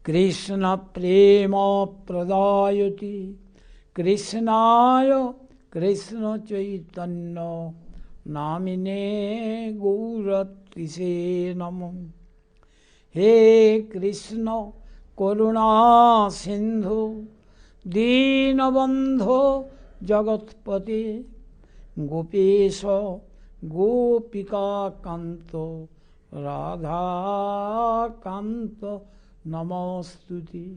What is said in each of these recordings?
कृष्ण प्रेम प्रदायति कृष्णाय कृष्ण चैतन्य नामिने गौरतिसे नमो। हे कृष्ण करुणा सिंधु दीनबंधो जगत्पते गोपेश गोपिका कांत राधा कांत नमोस्तुते।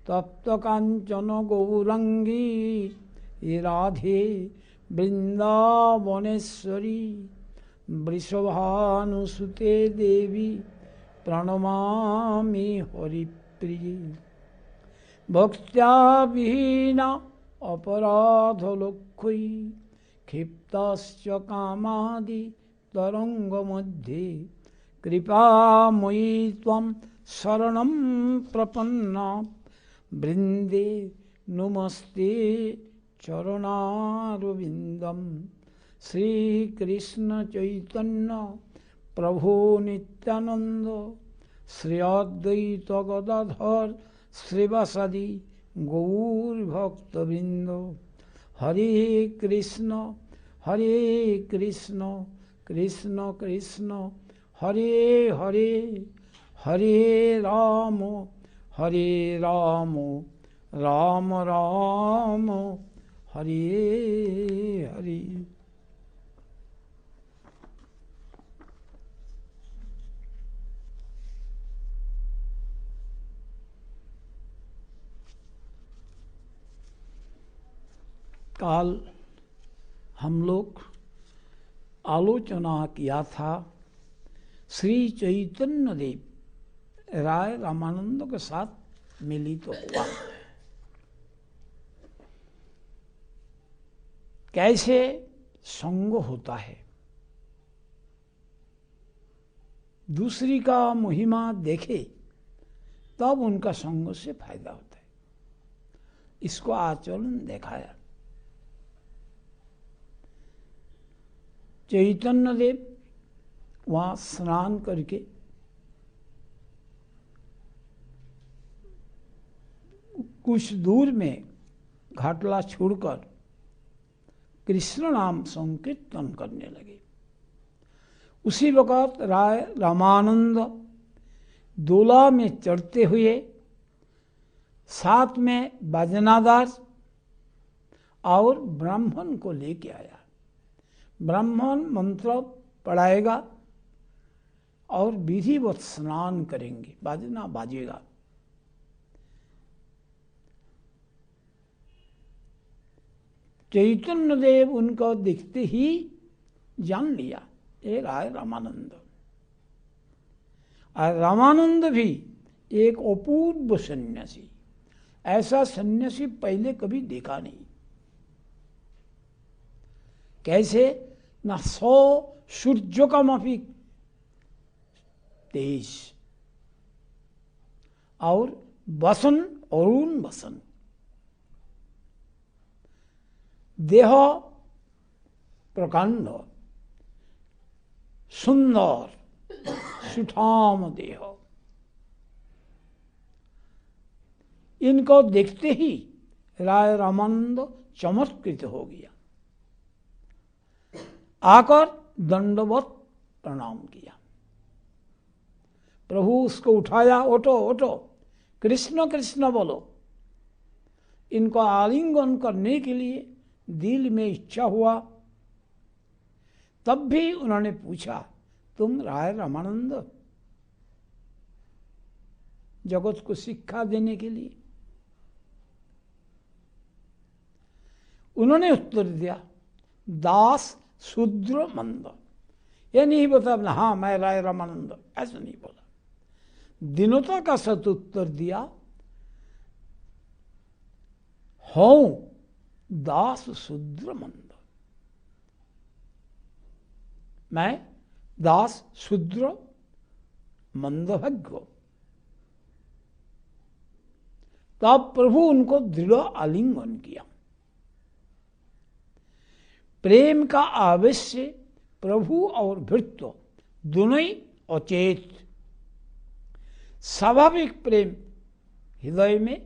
तप्त कांचन गौरंगी राधे वृंदावनेश्वरी वृषभानुसुते देवी प्रणमामि हरिप्रिये। भक्त्या विहीना अपराधलोक्खै क्षिप्ताश्च कामादि तरंगमध्ये कृपामयी त्वं शरणं प्रपन्ना वृंदे नुमस्ते चरणारविंदम। श्रीकृष्ण चैतन्य प्रभु नित्यानंद श्री अद्वैत गदाधर श्रीवासादि गौरभक्तवृंद। हरे कृष्ण कृष्ण कृष्ण हरे हरे हरे राम राम राम हरे हरे। काल हम लोग आलोचना किया था श्री चैतन्य देव राय रामानंद के साथ मिलित हुआ। कैसे संग होता है, दूसरी का महिमा देखे तब उनका संग से फायदा होता है। इसको आचरण दिखाया। चैतन्य देव वहाँ स्नान करके कुछ दूर में घाटला छोड़कर कृष्ण नाम संकीर्तन करने लगे। उसी वक़्त राय रामानंद दोला में चढ़ते हुए साथ में बाजनादार और ब्राह्मण को लेके आया। ब्राह्मण मंत्र पढ़ाएगा और विधिवत स्नान करेंगे, बाजना बाजेगा। चैतन्य देव उनको देखते ही जान लिया ये राय रामानंद। और रामानंद भी एक अपूर्व सन्यासी, ऐसा सन्यासी पहले कभी देखा नहीं। कैसे न 100 सूर्य का माफी तेज और वसन अरुण वसन, देह प्रकांड सुंदर सुठाम देह। इनको देखते ही राय रामानंद चमत्कृत हो गया, आकर दंडवत प्रणाम किया। प्रभु उसको उठाया, ओटो ओटो कृष्ण कृष्ण बोलो। इनको आलिंगन करने के लिए दिल में इच्छा हुआ। तब भी उन्होंने पूछा, तुम राय रामानंद? जगत को शिक्षा देने के लिए उन्होंने उत्तर दिया, दास शूद्र मंद। यह नहीं बोला हाँ मैं राय रामानंद, ऐसा नहीं बोला। दीनता का सत उत्तर दिया, हूं दास शूद्र मंद। मैं दास शूद्र मंदभग्य। तब प्रभु उनको दृढ़ आलिंगन किया। प्रेम का आवेश से प्रभु और भृत्य दोनों ही अचेत। स्वाभाविक प्रेम हृदय में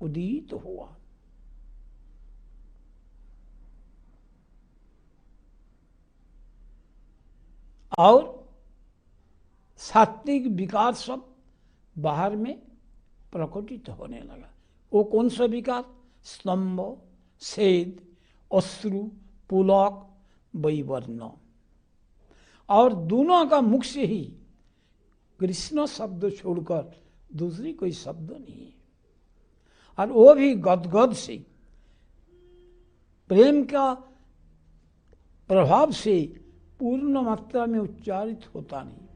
उदित हुआ। और सात्विक विकार सब बाहर में प्रकटित होने लगा। वो कौन सा विकार? स्तंभ, सेद, अश्रु, पुलक, वैवर्ण। और दोनों का मुख से ही कृष्ण शब्द छोड़कर दूसरी कोई शब्द नहीं है। और वो भी गदगद से, प्रेम का प्रभाव से पूर्ण मात्रा में उच्चारित होता नहीं।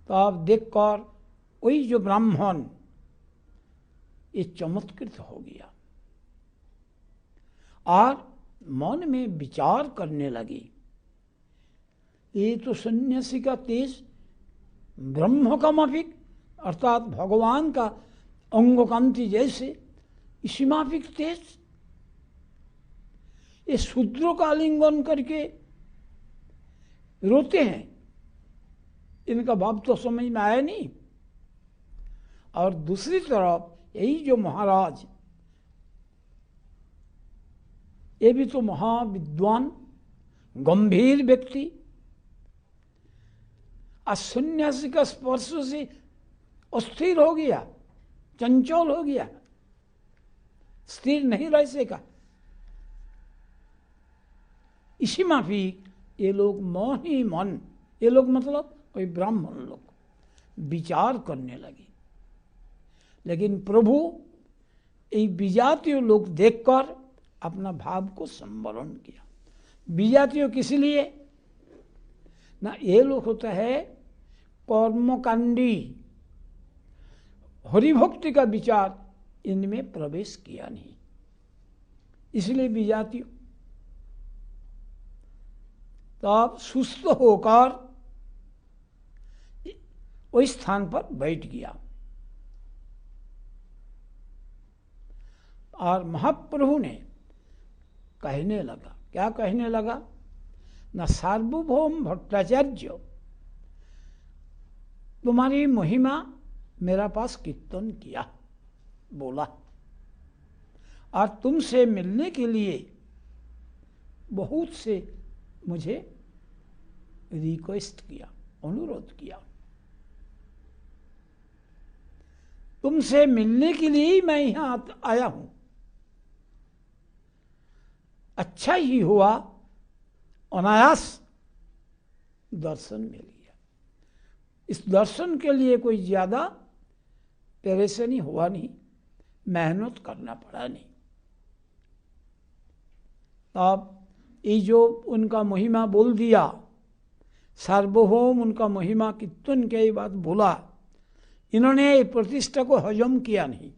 तो आप देखकर वही जो ब्राह्मण ये चमत्कृत हो गया और मन में विचार करने लगी, ये तो सन्यासी का तेज ब्रह्म का माफिक अर्थात भगवान का अंग कांति जैसे इसी माफिक तेज, ये शूद्रों का आलिंगन करके रोते हैं, इनका भाव तो समझ में आया नहीं। और दूसरी तरफ यही जो महाराज, ये भी तो महाविद्वान गंभीर व्यक्ति, आज सन्यासी का स्पर्श से अस्थिर हो गया, चंचल हो गया, स्थिर नहीं रह सका। इसी माफिक ये लोग मन ही मन, ये लोग मतलब कोई ब्राह्मण लोग विचार करने लगे। लेकिन प्रभु ये विजातीय लोग देखकर अपना भाव को संवरण किया। विजातीय किस लिए ना, ये लोग होता है कर्मकांडी, हरिभक्ति का विचार इनमें प्रवेश किया नहीं, इसलिए विजातीय। तब सुस्त होकर उस स्थान पर बैठ गया और महाप्रभु ने कहने लगा, क्या कहने लगा ना, सार्वभौम भट्टाचार्य तुम्हारी महिमा मेरा पास कीर्तन किया, बोला, और तुमसे मिलने के लिए बहुत से मुझे रिक्वेस्ट किया, अनुरोध किया, तुमसे मिलने के लिए ही मैं यहां आया हूं। अच्छा ही हुआ अनायास दर्शन मिल गया। इस दर्शन के लिए कोई ज्यादा परेशानी हुआ नहीं, मेहनत करना पड़ा नहीं। अब ये जो उनका महिमा बोल दिया, सार्वभौम उनका महिमा कीर्तन के बात बोला, इन्होंने प्रतिष्ठा को हजम किया नहीं।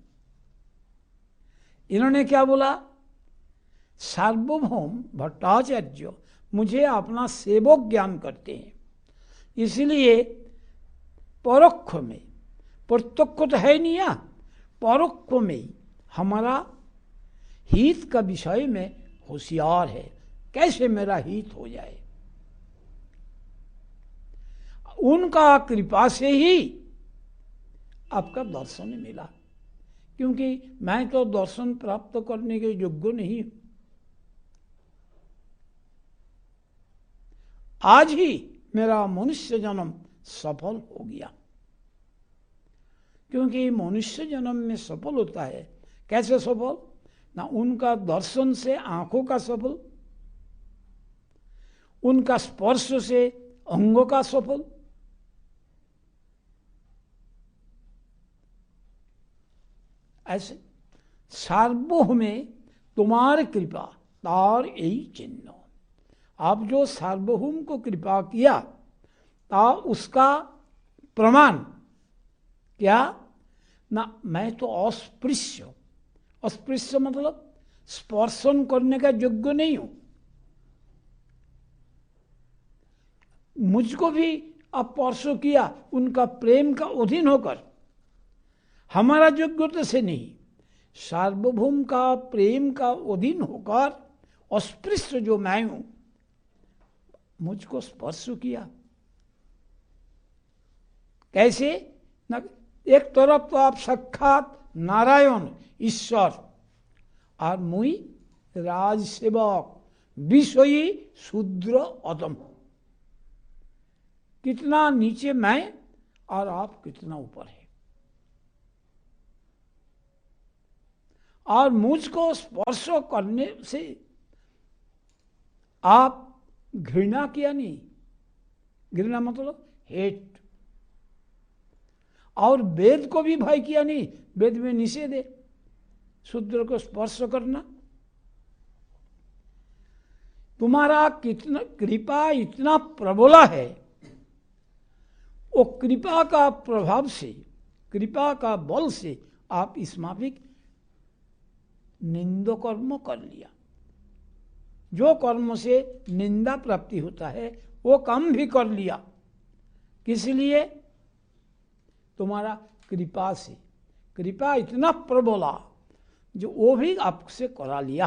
इन्होंने क्या बोला, सार्वभौम भट्टाचार्य मुझे अपना सेवक ज्ञान करते हैं, इसलिए परोक्ष में, प्रत्यक्ष तो है नहीं, परोक्ष में हमारा हित का विषय में होशियार है, कैसे मेरा हित हो जाए। उनका कृपा से ही आपका दर्शन मिला, क्योंकि मैं तो दर्शन प्राप्त करने के योग्य नहीं हूं। आज ही मेरा मनुष्य जन्म सफल हो गया, क्योंकि मनुष्य जन्म में सफल होता है। कैसे सफल ना, उनका दर्शन से आंखों का सफल, उनका स्पर्श से अंगों का सफल, ऐसे सार्वभौम में तुम्हारी कृपा तार यही चिन्ह। आप जो सार्वभौम को कृपा किया ता उसका प्रमाण क्या ना, मैं तो अस्पृश्य, अस्पृश्य मतलब स्पर्शन करने का योग्य नहीं हूं। मुझको भी आप स्पर्श किया उनका प्रेम का अधीन होकर, हमारा योग्यता से नहीं, सार्वभौम का प्रेम का अधीन होकर अस्पृश्य जो मैं हूं, मुझको स्पर्श किया। कैसे ना एक तरफ तो आप साक्षात नारायण ईश्वर और मुई राजसेवक विषयी शूद्र अधम। कितना नीचे मैं और आप कितना ऊपर है। और मुझको स्पर्श करने से आप घृणा किया नहीं, घृणा मतलब हेट। और वेद को भी भय किया नहीं, वेद में निषेध है शूद्र को स्पर्श करना। तुम्हारा कितना कृपा इतना प्रबला है, वो कृपा का प्रभाव से, कृपा का बल से आप इस माफिक निंदो कर्म कर लिया। जो कर्म से निंदा प्राप्ति होता है वो काम भी कर लिया। किस लिए? तुम्हारा कृपा से। कृपा इतना प्रबला जो वो भी आपसे करा लिया।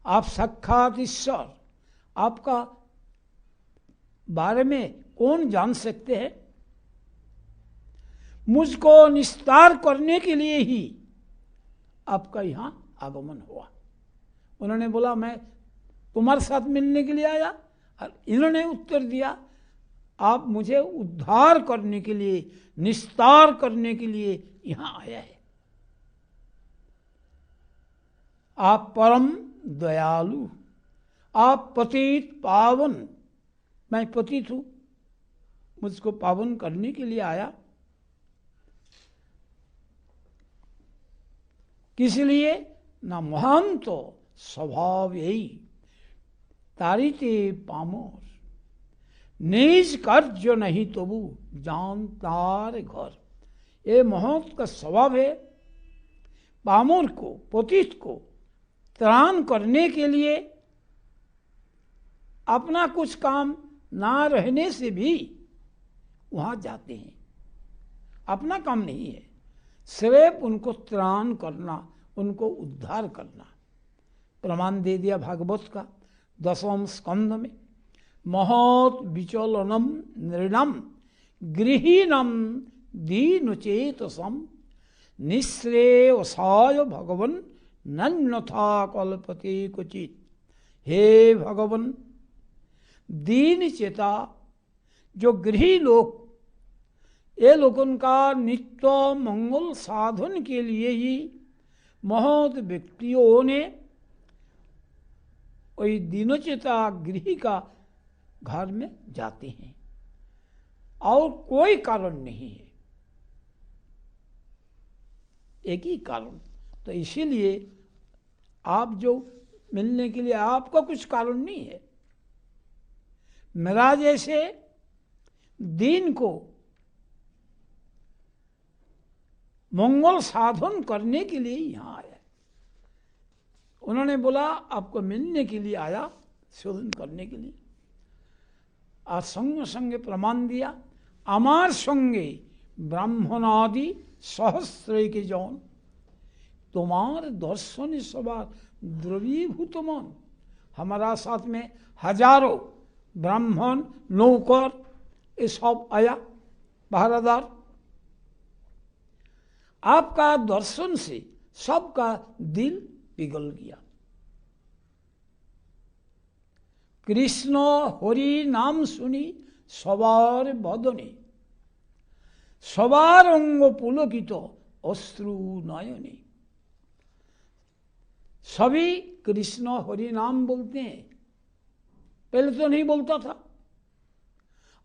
आप साक्षात ईश्वर, आपका बारे में कौन जान सकते हैं? मुझको निस्तार करने के लिए ही आपका यहां आगमन हुआ। उन्होंने बोला मैं तुम्हारे साथ मिलने के लिए आया, और इन्होंने उत्तर दिया आप मुझे उद्धार करने के लिए, निस्तार करने के लिए यहां आया है। आप परम दयालु, आप पतित पावन। मैं पतित हूं, मुझको पावन करने के लिए आया। किस लिए? ना महान तो स्वभाव यही तारीते पामोर, निज कार्य नहीं तबु जान तार घर। ये महत का स्वभाव है पामोर को, पतित को त्राण करने के लिए अपना कुछ काम ना रहने से भी वहां जाते हैं। अपना काम नहीं है, सिर्फ उनको त्राण करना, उनको उद्धार करना। प्रमाण दे दिया भागवत का 10वें स्कंध में। महत विचलनम नृणम गृहीणम दीनचेतसम निःश्रेयसाय भगवन नन्यथा कल्पते क्वचित। हे भगवन, दीन चेता जो गृही लोग, ये लोगों का नित्य मंगल साधन के लिए ही महत व्यक्तियों ने वही दीनचेता गृही का घर में जाते हैं, और कोई कारण नहीं है, एक ही कारण। तो इसीलिए आप जो मिलने के लिए, आपका कुछ कारण नहीं है। मेरा जैसे दीन को मंगल साधन करने के लिए यहां आया। उन्होंने बोला आपको मिलने के लिए आया, शोधन करने के लिए। और संग संगे प्रमाण दिया, अमार संगे ब्राह्मणादि सहस्र के जौन, तुम्हार दर्शन सवार द्रवीभूत मन। हमारा साथ में हजारों ब्राह्मण, नौकर, ये सब आया, पहरादार। आपका दर्शन से सबका दिल पिघल गया। कृष्ण हरि नाम सुनी सवार बदने, सवार अंग पुलकित अश्रु नयने। सभी कृष्ण हरि नाम बोलते हैं, पहले तो नहीं बोलता था,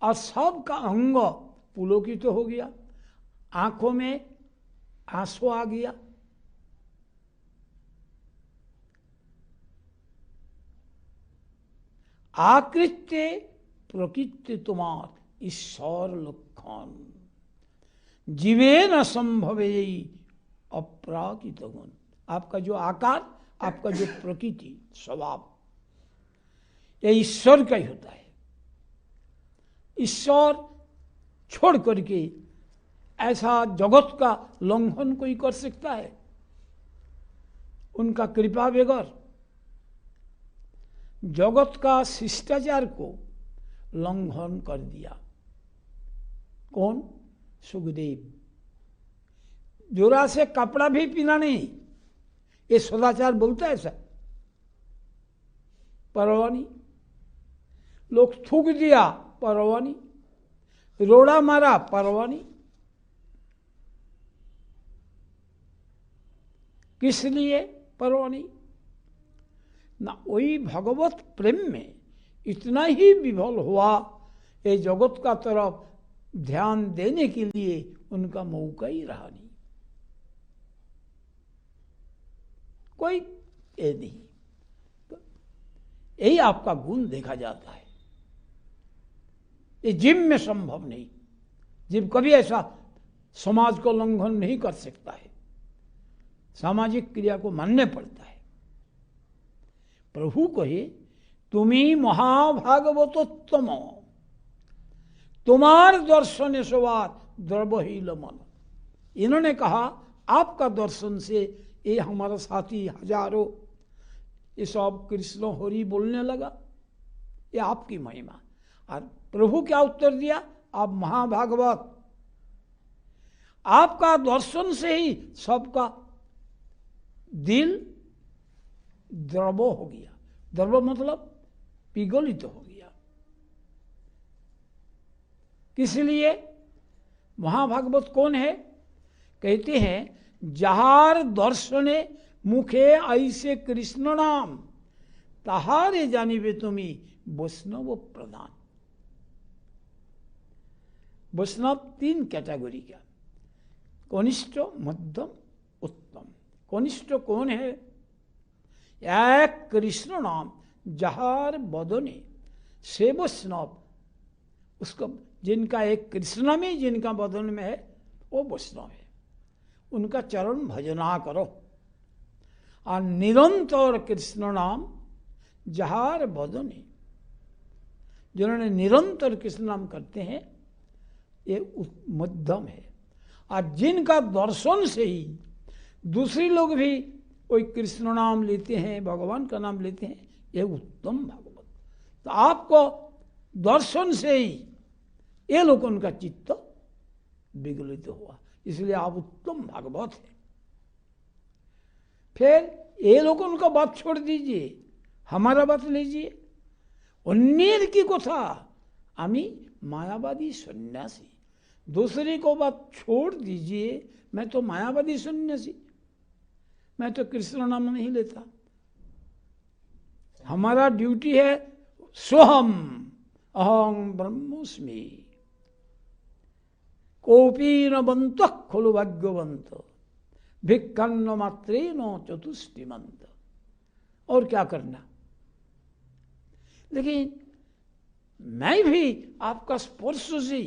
और सबका अंग पुलकित हो गया, आंखों में आंसू आ गया। आकृत्य प्रकृति तुम्हार ईश्वर लक्षण, जीवे न संभव अपराकित गुण। आपका जो आकार, आपका जो प्रकृति स्वभाव, ये ईश्वर का ही होता है। ईश्वर छोड़ करके ऐसा जगत का लंघन कोई कर सकता है? उनका कृपा बगैर जगत का शिष्टाचार को लंघन कर दिया। कौन? सुखदेव। जोरा से कपड़ा भी पीना नहीं, ये सदाचार बोलता है ऐसा? परवाह नहीं। लोग थूक दिया, परवाह नहीं। रोड़ा मारा, परवाह नहीं। किस लिए? परवाह नहीं ना। वही भगवत प्रेम में इतना ही विभोर हुआ, ये जगत का तरफ ध्यान देने के लिए उनका मौका ही रहा नहीं। कोई ये नहीं। तो यही आपका गुण देखा जाता है। ये जिम में संभव नहीं। जिम कभी ऐसा समाज को उल्लंघन नहीं कर सकता है, सामाजिक क्रिया को मानने पड़ता है। प्रभु कहे तुम्ही महाभागवतोत्तम, तुम्हार दर्शन सवार द्रवहील मन। इन्होंने कहा आपका दर्शन से ये हमारा साथी हजारों ये सब कृष्ण हरि बोलने लगा, ये आपकी महिमा। और प्रभु क्या उत्तर दिया? आप महाभागवत, आपका दर्शन से ही सबका दिल द्रव हो गया। द्रव मतलब पिघलित हो गया। किस लिए? महाभागवत कौन है? कहते हैं जहार दर्शने मुखे ऐसे कृष्ण नाम, ताहारे जानिबे तुमी वैष्णव प्रधान। वैष्णव तीन कैटेगरी का, कनिष्ठ, मध्यम, उत्तम। कनिष्ठ कौन है? एक कृष्ण नाम जहार बदने से वैष्णव, उसको जिनका एक कृष्ण में जिनका बदन में है वो वैष्णव है। उनका चरण भजना करो। और निरंतर कृष्ण नाम जहार बदने, जिन्होंने निरंतर कृष्ण नाम करते हैं ये मध्यम है। और जिनका दर्शन से ही दूसरे लोग भी कोई कृष्ण नाम लेते हैं, भगवान का नाम लेते हैं, ये उत्तम भागवत। तो आपको दर्शन से ही ये लोग उनका चित्त विगलित हुआ, इसलिए आप उत्तम भागवत है। फिर ये लोग उनका बात छोड़ दीजिए, हमारा बात लीजिए। अन्येर की कथा, आमी मायावादी सन्यासी। दूसरे को बात छोड़ दीजिए, मैं तो मायावादी सन्यासी, मैं तो कृष्ण नाम नहीं लेता। हमारा ड्यूटी है सोहम अहं ब्रह्मोस्मि, कोपी न बंत खलु भाग्यवंत, भिक्खन्न मात्रे न चतुष्टिमंत। और क्या करना? लेकिन मैं भी आपका स्पर्श से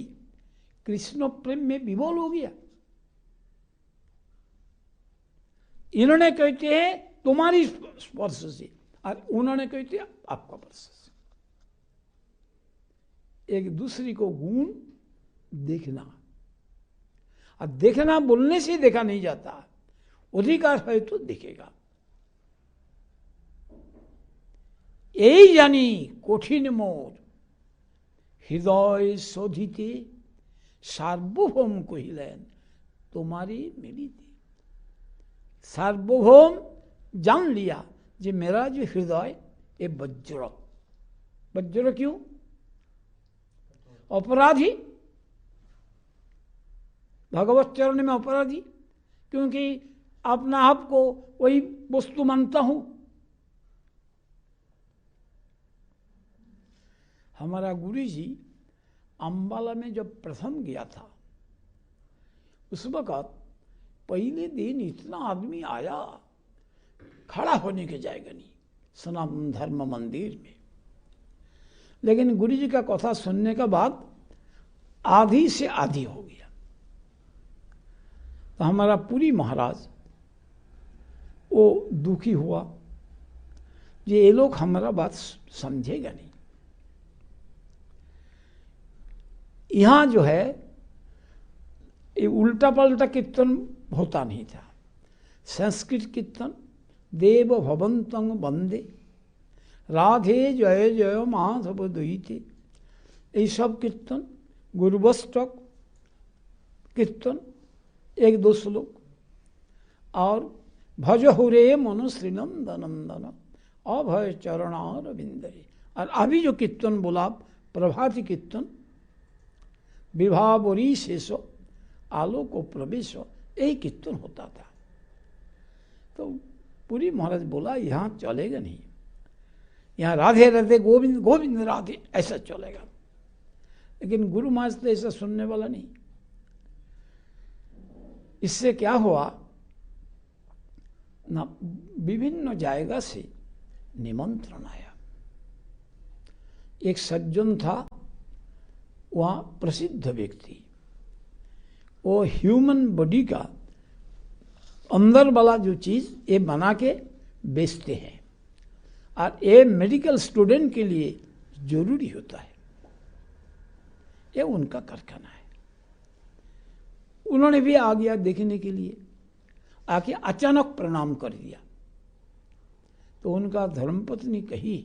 कृष्ण प्रेम में विभोर हो गया। इन्होंने कहते हैं तुम्हारी स्पर्श से, और उन्होंने कहते हैं आपका स्पर्श से। एक दूसरे को गुण देखना, और देखना बोलने से देखा नहीं जाता, अधिकार है तो दिखेगा। এই জানি কঠিন মোর হৃদয় শোধিতে, সার্বভৌম কহিলেন तुम्हारी मिलिते। सार्वभौम जान लिया कि मेरा जो हृदय ये वज्र। वज्र क्यों? अपराधी, भगवत चरण में अपराधी, क्योंकि अपना आप को वही वस्तु मानता हूं। हमारा गुरुजी अंबाला में जब प्रथम गया था, उस वक़्त पहले दिन इतना आदमी आया, खड़ा होने के जाएगा नहीं सनातन धर्म मंदिर में। लेकिन गुरुजी का कथा सुनने के बाद आधी से आधी हो गया। तो हमारा पुरी महाराज वो दुखी हुआ, ये लोग हमारा बात समझेगा नहीं। यहाँ जो है ये उल्टा पलटा कीर्तन होता नहीं था। संस्कृत कीर्तन देव भवंतं वंदे, राधे जय जय माधव दुहिते, ये सब कीर्तन, गुरुवष्टक, कीर्तन, एक दो श्लोक, और भज हुरे मनुश्रीनंद नंदन अभय चरणार बिंदरे। और अभी जो कीर्तन बोला प्रभाती कीर्तन, विभावरी शेषो आलोको प्रवेशो, यही कीर्तन होता था। तो पुरी महाराज बोला यहाँ चलेगा नहीं, यहाँ राधे राधे गोविंद गोविंद राधे ऐसा चलेगा। लेकिन गुरु महाराज तो ऐसा सुनने वाला नहीं। इससे क्या हुआ ना, विभिन्न जायगा से निमंत्रण आया। एक सज्जन था वहाँ, प्रसिद्ध व्यक्ति, वो ह्यूमन बॉडी का अंदर वाला जो चीज ये बना के बेचते हैं, और ये मेडिकल स्टूडेंट के लिए जरूरी होता है, ये उनका कारखाना है। उन्होंने भी आ गया देखने के लिए, आके अचानक प्रणाम कर दिया। तो उनका धर्मपत्नी कही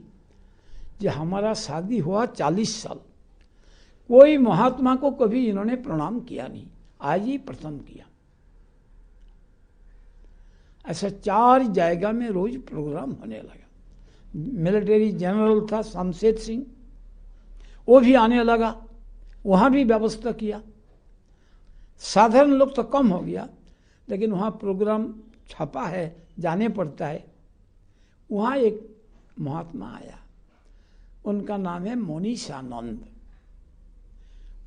कि हमारा शादी हुआ 40 साल, कोई महात्मा को कभी इन्होंने प्रणाम किया नहीं, आज ही प्रथम किया। ऐसा 4 जायगा में रोज प्रोग्राम होने लगा। मिलिट्री जनरल था शमशेर सिंह, वो भी आने लगा, वहाँ भी व्यवस्था किया। साधारण लोग तो कम हो गया, लेकिन वहाँ प्रोग्राम छपा है, जाने पड़ता है। वहाँ एक महात्मा आया, उनका नाम है मोनीशानंद,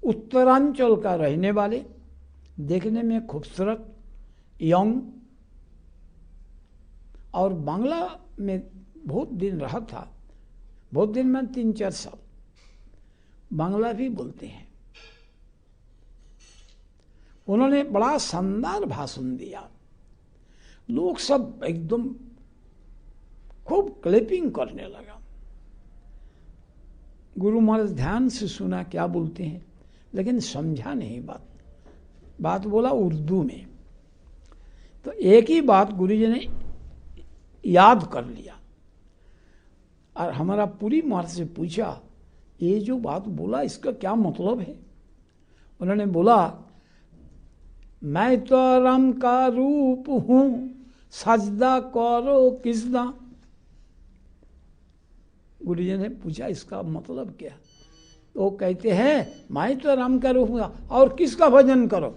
उत्तरांचल का रहने वाले, देखने में खूबसूरत, यंग, और बांग्ला में बहुत दिन रहा था, बहुत दिन में 3-4 साल, बांग्ला भी बोलते हैं। उन्होंने बड़ा शानदार भाषण दिया, लोग सब एकदम खूब क्लैपिंग करने लगा। गुरु महाराज ध्यान से सुना क्या बोलते हैं, लेकिन समझा नहीं बात बोला उर्दू में। तो एक ही बात गुरुजी ने याद कर लिया, और हमारा पुरी महाराज से पूछा, ये जो बात बोला इसका क्या मतलब है? उन्होंने बोला, मैं तो राम का रूप हूं, सजदा करो किसदा। गुरुजी ने पूछा इसका मतलब क्या? तो कहते हैं, मैं तो राम का रूप हूं और किसका भजन करो।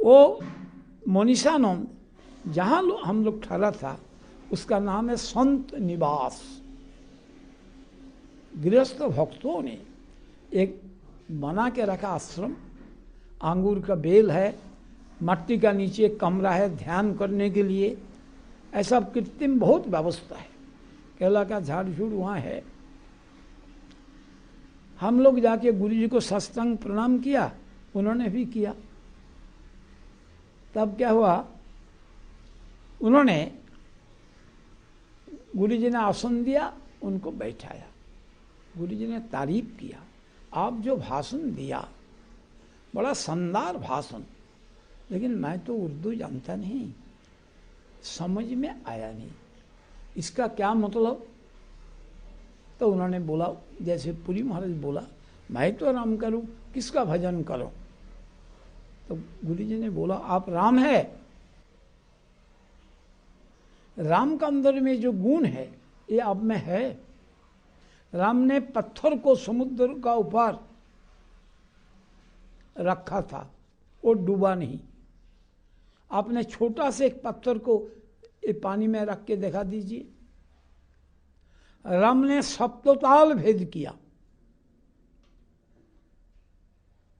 वो मोनीशानंद जहां हम लोग ठहरा था, उसका नाम है संत निवास। गृहस्थ भक्तों ने एक बना के रखा आश्रम, अंगूर का बेल है, मट्टी का नीचे कमरा है ध्यान करने के लिए, ऐसा कृत्रिम बहुत व्यवस्था है। केला का झाड़ झूड़ वहाँ है। हम लोग जाके गुरु जी को साष्टांग प्रणाम किया, उन्होंने भी किया। तब क्या हुआ, उन्होंने, गुरु जी ने आसन दिया, उनको बैठाया। गुरु जी ने तारीफ किया, आप जो भाषण दिया बड़ा शानदार भाषण, लेकिन मैं तो उर्दू जानता नहीं, समझ में आया नहीं, इसका क्या मतलब? तो उन्होंने बोला, जैसे पुरी महाराज बोला, मैं तो राम करूं, किसका भजन करो? तो गुरु जी ने बोला, आप राम है, राम का अंदर में जो गुण है ये आप में है। राम ने पत्थर को समुद्र का ऊपर रखा था, वो डूबा नहीं। आपने छोटा से एक पत्थर को ये पानी में रख के दिखा दीजिए। राम ने सप्तताल भेद किया।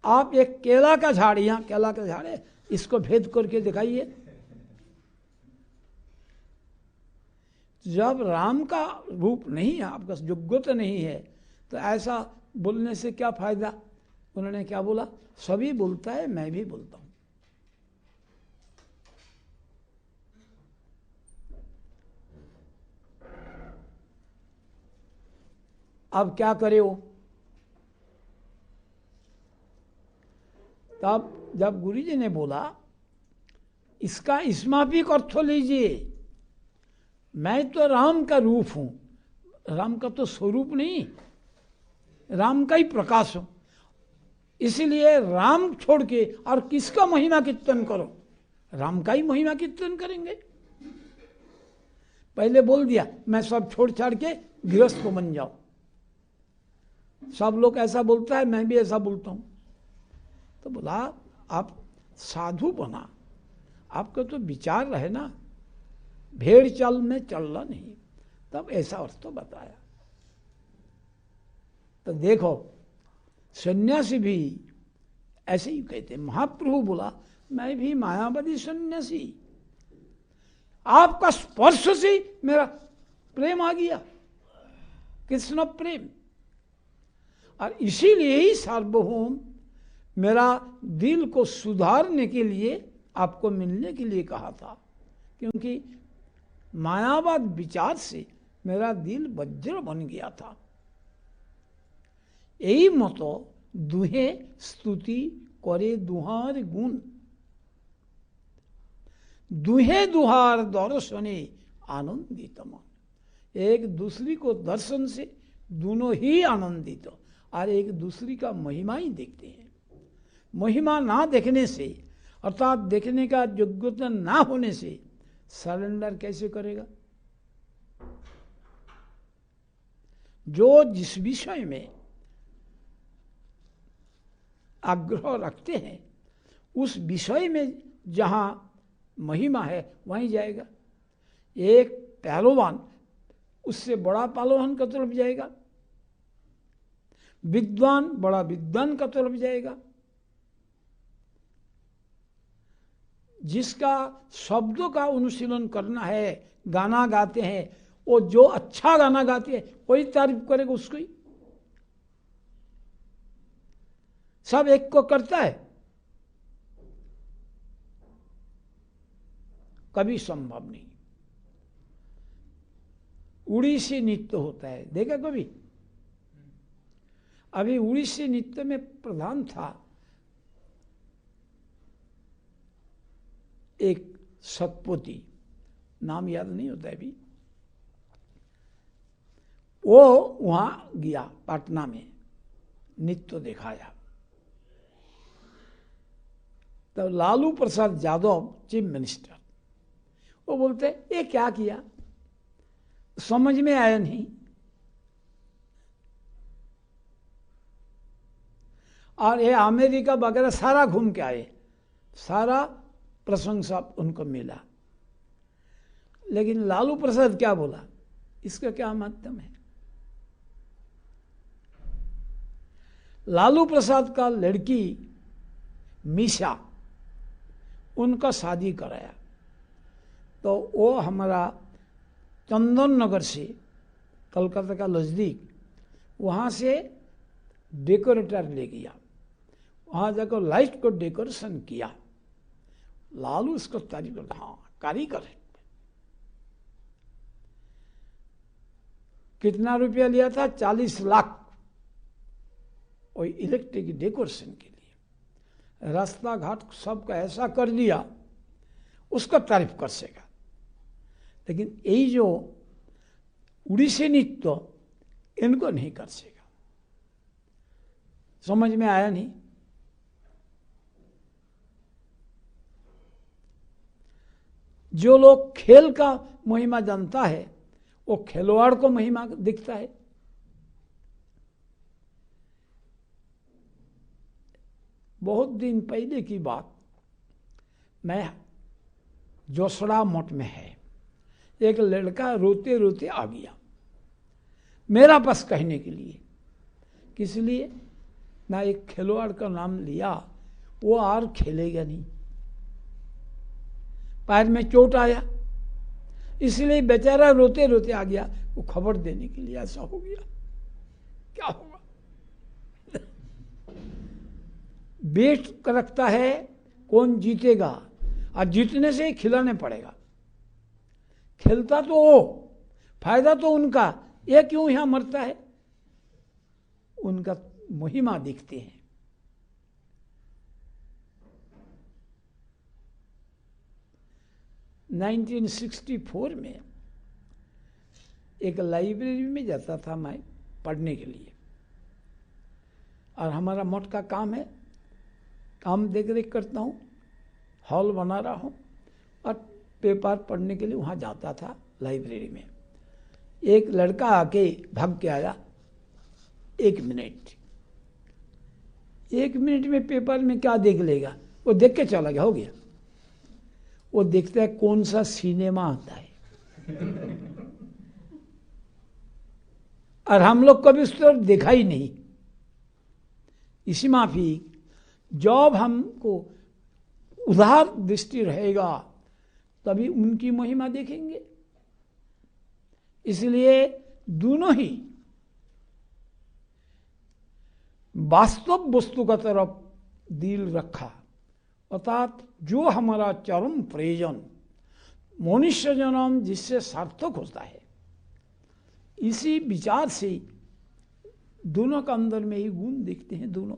आप एक केला का झाड़, यहां केला का झाड़ है, इसको भेद करके दिखाइए। जब राम का रूप नहीं है, आपका योग्यता नहीं है, तो ऐसा बोलने से क्या फायदा? उन्होंने क्या बोला, सभी बोलता है, मैं भी बोलता हूं। अब क्या करे वो? तब जब गुरुजी ने बोला, इसका इसमापिक अर्थ लीजिए, मैं तो राम का रूप हूं। राम का तो स्वरूप नहीं, राम का ही प्रकाश हूं। इसलिए राम छोड़ के और किसका महिमा कीर्तन करो, राम का ही महिमा कीर्तन करेंगे। पहले बोल दिया मैं सब छोड़ छाड़ के गृहस्थ को बन जाओ। सब लोग ऐसा बोलता है, मैं भी ऐसा बोलता हूं। तो बोला आप साधु बना, आपका तो विचार रहे ना, भेड़ चाल में चलना नहीं। तब ऐसा अर्थ तो बताया। तो देखो सन्यासी भी ऐसे ही कहते। महाप्रभु बोला मैं भी मायावादी सन्यासी, आपका स्पर्श से मेरा प्रेम आ गया, कृष्ण प्रेम। और इसीलिए ही सार्वभौम मेरा दिल को सुधारने के लिए आपको मिलने के लिए कहा था, क्योंकि मायावाद विचार से मेरा दिल वज्र बन गया था। यही मतो दुहे स्तुति करे दुहार गुण, दुहे दुहार दर्शने आनंदित मन। एक दूसरी को दर्शन से दोनों ही आनंदित, और एक दूसरी का महिमा ही देखते हैं। महिमा ना देखने से, अर्थात देखने का योग्यता ना होने से सरेंडर कैसे करेगा? जो जिस विषय में आग्रह रखते हैं उस विषय में जहां महिमा है वहीं जाएगा। एक पहलवान उससे बड़ा पहलवान का तरफ जाएगा, विद्वान बड़ा विद्वान का तरफ जाएगा। जिसका शब्दों का अनुशीलन करना है, गाना गाते हैं, वो जो अच्छा गाना गाते हैं वही तारीफ करेगा उसको ही। सब एक को करता है, कभी संभव नहीं। उड़ीसी नृत्य होता है, देखा कभी? अभी उड़ीसी नृत्य में प्रधान था एक सतपति, नाम याद नहीं होता है अभी। वो वहां गया पटना में, नृत्य दिखाया। तो लालू प्रसाद यादव चीफ मिनिस्टर, वो बोलते ये क्या किया, समझ में आया नहीं। और ये अमेरिका वगैरह सारा घूम के आए, सारा प्रशंसा उनको मिला। लेकिन लालू प्रसाद क्या बोला, इसका क्या मतलब है? लालू प्रसाद का लड़की मीशा, उनका शादी कराया। तो वो हमारा चंदन नगर से, कलकत्ता का नज़दीक, वहाँ से डेकोरेटर ले गया। वहाँ जाकर लाइट को डेकोरेशन किया। लालू उसको तारीफ करता, हाँ कारीगर है। कितना रुपया लिया था? 40 लाख, और इलेक्ट्रिक डेकोरेशन के लिए। रास्ता घाट सबका ऐसा कर दिया, उसका तारीफ कर सकेगा। लेकिन यही जो उड़ीसी नृत्य, इनको नहीं कर सकेगा। समझ में आया नहीं? जो लोग खेल का महिमा जानता है वो खिलवाड़ को महिमा दिखता है। बहुत दिन पहले की बात, मैं जोसड़ा मठ में है, एक लड़का रोते रोते आ गया मेरा पास कहने के लिए। किस लिए? मैं एक खिलवाड़ का नाम लिया, वो और खेलेगा नहीं, पैर में चोट आया, इसलिए बेचारा रोते रोते आ गया। वो खबर देने के लिए ऐसा हो गया। क्या होगा? बेट रखता है कौन जीतेगा, और जीतने से ही खिलाने पड़ेगा। खेलता तो वो, फायदा तो उनका, ये क्यों यहां मरता है? उनका महिमा दिखते हैं। मैं 1964 में एक लाइब्रेरी में जाता था मैं पढ़ने के लिए। और हमारा मठ का काम है, काम देख रेख करता हूँ, हॉल बना रहा हूँ और पेपर पढ़ने के लिए वहाँ जाता था लाइब्रेरी में। एक लड़का आके भाग के आया, 1 मिनट में पेपर में क्या देख लेगा, वो देख के चला गया, हो गया। वो देखता है कौन सा सिनेमा आता है और हम लोग कभी उस तरफ देखा ही नहीं। इसी माफिक जब हमको उदार दृष्टि रहेगा तभी उनकी महिमा देखेंगे। इसलिए दोनों ही वास्तव वस्तु का तरफ दिल रखा, अर्थात जो हमारा चरम प्रयोजन मनुष्य जन्म जिससे सार्थक होता है, इसी विचार से दोनों का अंदर में ही गुण देखते हैं दोनों।